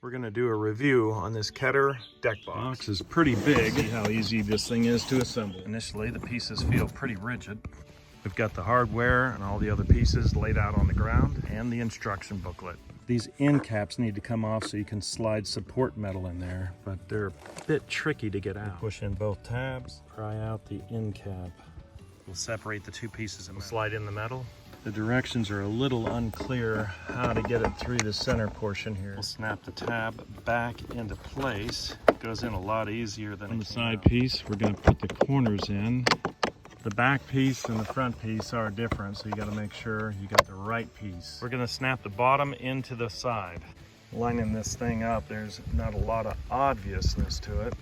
We're gonna do a review on this Ketter deck box. The box is pretty big. See how easy this thing is to assemble. Initially, the pieces feel pretty rigid. We've got the hardware and all the other pieces laid out on the ground and the instruction booklet. These end caps need to come off so you can slide support metal in there, but they're a bit tricky to get out. Push in both tabs, pry out the end cap. We'll separate the two pieces and slide in the metal. The directions are a little unclear how to get it through the center portion here. We'll snap the tab back into place. It goes in a lot easier than on the side piece. We're going to put the corners in. The back piece and the front piece are different, so you got to make sure you got the right piece. We're going to snap the bottom into the side. Lining this thing up, there's not a lot of obviousness to it.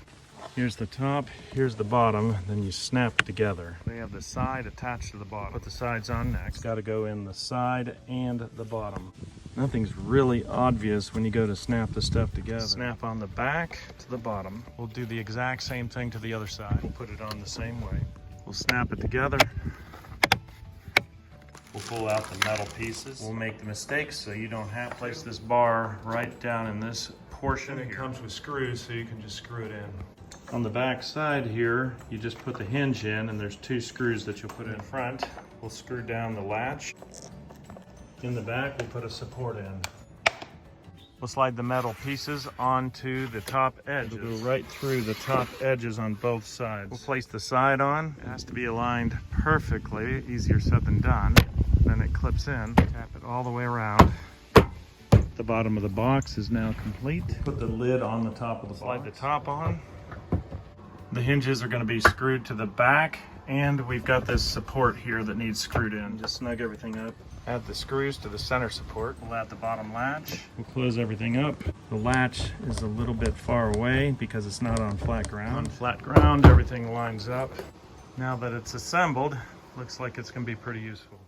Here's the top, here's the bottom, then you snap it together. We have the side attached to the bottom. Put the sides on next. It's got to go in the side and the bottom. Nothing's really obvious when you go to snap the stuff together. Snap on the back to the bottom. We'll do the exact same thing to the other side. We'll put it on the same way. We'll snap it together. We'll pull out the metal pieces. We'll make the mistakes so you don't have to place this bar right down in this portion. And it comes with screws, so you can just screw it in. On the back side here, you just put the hinge in, and there's two screws that you'll put in front. We'll screw down the latch. In the back, we'll put a support in. We'll slide the metal pieces onto the top edges. It'll go right through the top edges on both sides. We'll place the side on. It has to be aligned perfectly. Easier said than done. Then it clips in. Tap it all the way around. The bottom of the box is now complete. Put the lid on the top of the box. Slide the top on. The hinges are going to be screwed to the back, and we've got this support here that needs screwed in. Just snug everything up. Add the screws to the center support. We'll add the bottom latch. We'll close everything up. The latch is a little bit far away because it's not on flat ground. On flat ground, everything lines up. Now that it's assembled, looks like it's going to be pretty useful.